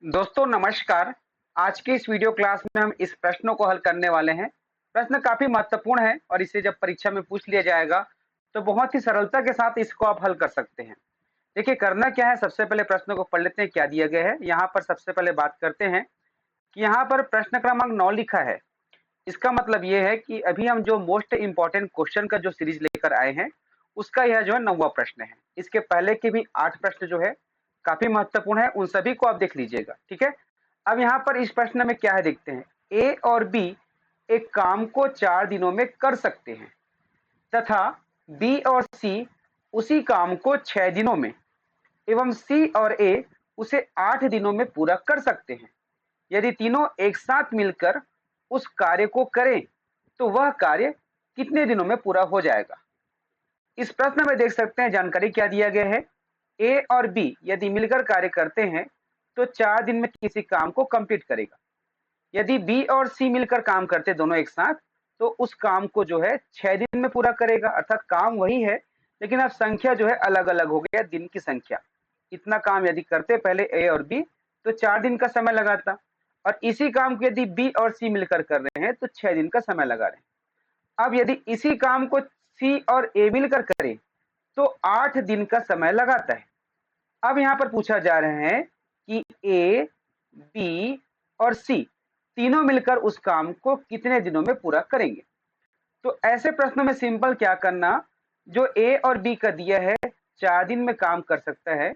दोस्तों नमस्कार। आज की इस वीडियो क्लास में हम इस प्रश्नों को हल करने वाले हैं। प्रश्न काफी महत्वपूर्ण है और इसे जब परीक्षा में पूछ लिया जाएगा तो बहुत ही सरलता के साथ इसको आप हल कर सकते हैं। देखिए करना क्या है, सबसे पहले प्रश्न को पढ़ लेते हैं क्या दिया गया है। यहाँ पर सबसे पहले बात करते हैं कि यहाँ पर प्रश्न क्रमांक 9 लिखा है। इसका मतलब ये है कि अभी हम जो मोस्ट इंपॉर्टेंट क्वेश्चन का जो सीरीज लेकर आए हैं उसका यह जो है 9वां प्रश्न है। इसके पहले के भी 8 प्रश्न जो है काफी महत्वपूर्ण है, उन सभी को आप देख लीजिएगा। ठीक है, अब यहाँ पर इस प्रश्न में क्या है देखते हैं। ए और बी एक काम को 4 दिनों में कर सकते हैं तथा बी और सी उसी काम को 6 दिनों में एवं सी और ए उसे 8 दिनों में पूरा कर सकते हैं। यदि तीनों एक साथ मिलकर उस कार्य को करें तो वह कार्य कितने दिनों में पूरा हो जाएगा। इस प्रश्न में देख सकते हैं जानकारी क्या दिया गया है। ए और बी यदि मिलकर कार्य करते हैं तो 4 दिन में किसी काम को कंप्लीट करेगा। यदि बी और सी मिलकर काम करते दोनों एक साथ तो उस काम को जो है 6 दिन में पूरा करेगा। अर्थात काम वही है लेकिन अब संख्या जो है अलग अलग हो गया, दिन की संख्या। इतना काम यदि करते पहले ए और बी तो 4 दिन का समय लगाता, और इसी काम को यदि बी और सी मिलकर कर रहे हैं तो 6 दिन का समय लगा रहे हैं। अब यदि इसी काम को सी और ए मिलकर करें तो 8 दिन का समय लगाता है। अब यहाँ पर पूछा जा रहा है कि ए, बी और सी तीनों मिलकर उस काम को कितने दिनों में पूरा करेंगे। तो ऐसे प्रश्नों में सिंपल क्या करना, जो ए और बी का दिया है 4 दिन में काम कर सकता है,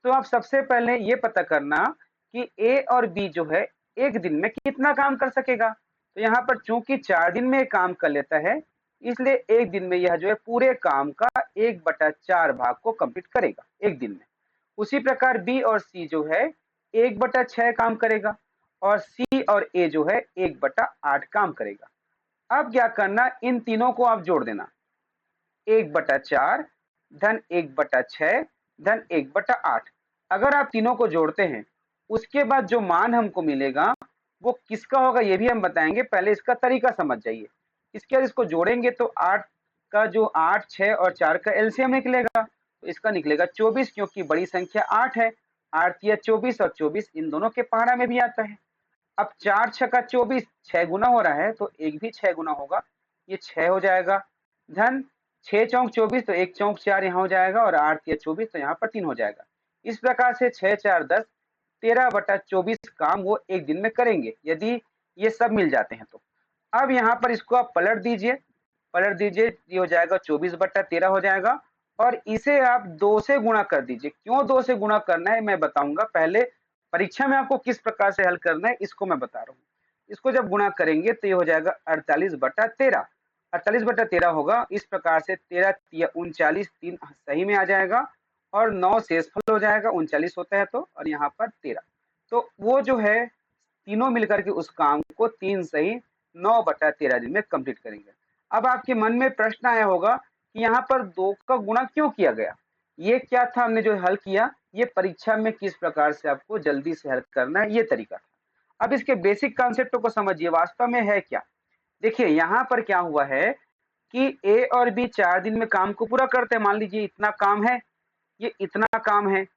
तो आप सबसे पहले ये पता करना कि ए और बी जो है एक दिन में कितना काम कर सकेगा। तो यहाँ पर चूंकि 4 दिन में काम कर लेता है इसलिए एक दिन में यह जो है पूरे काम का 1/4 भाग को कंप्लीट करेगा एक दिन में। उसी प्रकार बी और सी जो है 1/6 काम करेगा और सी और ए जो है 1/8 काम करेगा। अब क्या करना, इन तीनों को आप जोड़ देना, 1/4 धन 1/6 धन 1/8। अगर आप तीनों को जोड़ते हैं उसके बाद जो मान हमको मिलेगा वो किसका होगा ये भी हम बताएंगे, पहले इसका तरीका समझ जाइए। इसके बाद इसको जोड़ेंगे तो 8 का जो 8, 6 और 4 का एलसीएम निकलेगा, तो इसका निकलेगा 24, क्योंकि बड़ी संख्या 8 है। 8 या 24 और 24 इन दोनों के पहाड़ा में भी आता है। अब 4 छक्का 24 6 गुना हो रहा है तो एक भी 6 गुना होगा, ये 6 हो जाएगा। धन 6 चौक 24 तो 1 चौक 4 यहाँ हो जाएगा, और 8 या 24 तो यहाँ पर 3 हो जाएगा। इस प्रकार से 6 4 10 13/24 काम वो एक दिन में करेंगे यदि ये सब मिल जाते हैं तो। अब यहाँ पर इसको आप पलट दीजिए, ये हो जाएगा 24/13 हो जाएगा, और इसे आप 2 से गुणा कर दीजिए। क्यों 2 से गुणा करना है मैं बताऊंगा, पहले परीक्षा में आपको किस प्रकार से हल करना है इसको मैं बता रहा हूँ। इसको जब गुणा करेंगे तो ये हो जाएगा 48/13। 48/13 होगा इस प्रकार से, 13 तिया 39, 3 सही में आ जाएगा और 9 शेषफल हो जाएगा, 39 होता है तो, और यहाँ पर 13। तो वो जो है तीनों मिलकर के उस काम को 3 सही 9/13 दिन में कंप्लीट करेंगे। अब आपके मन में प्रश्न आया होगा कि यहाँ पर 2 का गुणा क्यों किया गया। ये क्या था हमने जो हल किया, ये परीक्षा में किस प्रकार से आपको जल्दी से हल करना है ये तरीका था। अब इसके बेसिक कॉन्सेप्टों को समझिए वास्तव में है क्या। देखिए यहाँ पर क्या हुआ है कि ए और बी 4 दिन में काम को पूरा करते हैं। मान लीजिए इतना काम है, ये इतना काम है,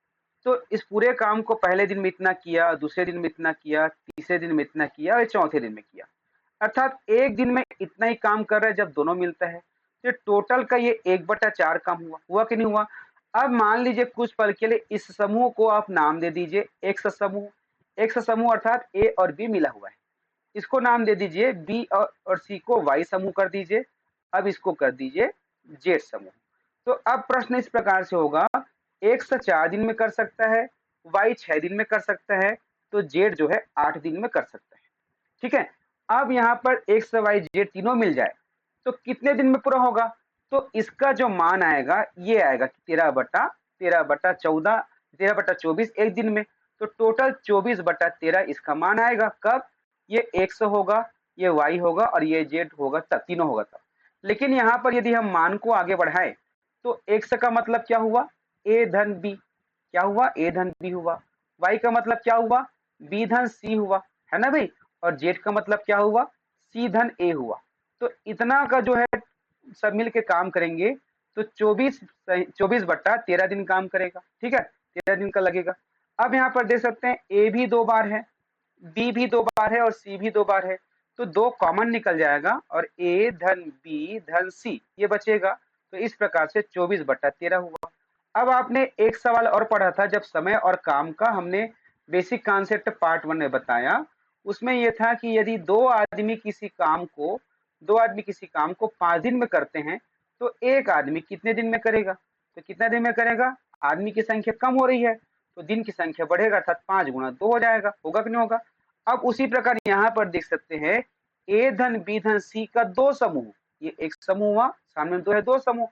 तो इस पूरे काम को पहले दिन में इतना किया, दूसरे दिन में इतना किया, तीसरे दिन में इतना किया और चौथे दिन में किया। अर्थात एक दिन में इतना ही काम कर रहा है जब दोनों मिलता है, तो टोटल का ये 1/4 काम हुआ कि नहीं हुआ। अब मान लीजिए कुछ पल के लिए इस समूह को आप नाम दे दीजिए एक्स समूह। एक्स समूह अर्थात ए और बी मिला हुआ है, इसको नाम दे दीजिए। बी और सी को वाई समूह कर दीजिए। अब इसको कर दीजिए जेड समूह। तो अब प्रश्न इस प्रकार से होगा, एक्स 4 दिन में कर सकता है, वाई 6 दिन में कर सकता है, तो जेड जो है 8 दिन में कर सकता है। ठीक है, अब यहाँ पर एक्स वाई जेड तीनों मिल जाए तो कितने दिन में पूरा होगा। तो इसका जो मान आएगा ये आएगा 13/14, 13/24 एक दिन में। तो टोटल 24/13 इसका मान आएगा। कब, ये एक्स होगा, ये वाई होगा और ये जेड होगा, तब तीनों होगा तब। लेकिन यहाँ पर यदि हम मान को आगे बढ़ाएं तो एक्स का मतलब क्या हुआ, ए धन बी, क्या हुआ, ए धन बी हुआ। वाई का मतलब क्या हुआ, बी धन सी हुआ, है ना भाई। और जेड का मतलब क्या हुआ, सी धन ए हुआ। तो इतना का जो है सब मिल के काम करेंगे तो 24/13 दिन काम करेगा। ठीक है, 13 दिन का लगेगा। अब यहाँ पर देख सकते हैं ए भी 2 बार है, बी भी 2 बार है और सी भी 2 बार है, तो 2 कॉमन निकल जाएगा और ए धन बी धन सी ये बचेगा। तो इस प्रकार से 24/13 हुआ। अब आपने एक सवाल और पढ़ा था जब समय और काम का हमने बेसिक कॉन्सेप्ट पार्ट 1 में बताया, उसमें ये था कि यदि 2 आदमी किसी काम को 5 दिन में करते हैं, तो एक आदमी कितने दिन में करेगा? तो कितना दिन में करेगा? आदमी की संख्या कम हो रही है, तो दिन की संख्या बढ़ेगा अर्थात 5 गुणा 2 हो जाएगा, होगा कि नहीं होगा? अब उसी प्रकार यहाँ पर देख सकते हैं ए धन बी धन सी का 2 समूह, ये एक समूह हुआ, सामने 2 है 2 समूह,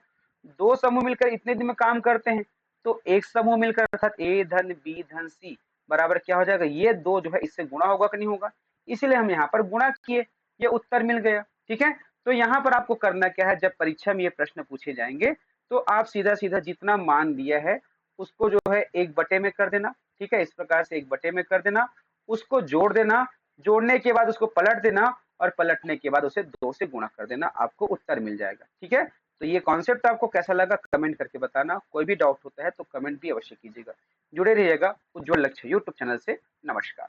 2 समूह मिलकर इतने दिन में काम करते हैं, तो एक समूह मिलकर अर्थात ए धन बी धन सी बराबर क्या हो जाएगा? ये 2 जो है इससे गुणा होगा कि नहीं होगा? इसीलिए हम यहाँ पर गुणा किए, ये उत्तर मिल गया। ठीक है, तो यहाँ पर आपको करना क्या है, जब परीक्षा में ये प्रश्न पूछे जाएंगे तो आप सीधा सीधा जितना मान दिया है उसको जो है 1/, में कर देना। ठीक है, इस प्रकार से 1/, में कर देना, उसको जोड़ देना, जोड़ने के बाद उसको पलट देना और पलटने के बाद उसे 2 से गुणा कर देना, आपको उत्तर मिल जाएगा। ठीक है, तो ये कॉन्सेप्ट आपको कैसा लगा कमेंट करके बताना। कोई भी डाउट होता है तो कमेंट भी अवश्य कीजिएगा। जुड़े रहिएगा उज्जवल लक्ष्य यूट्यूब चैनल से। नमस्कार।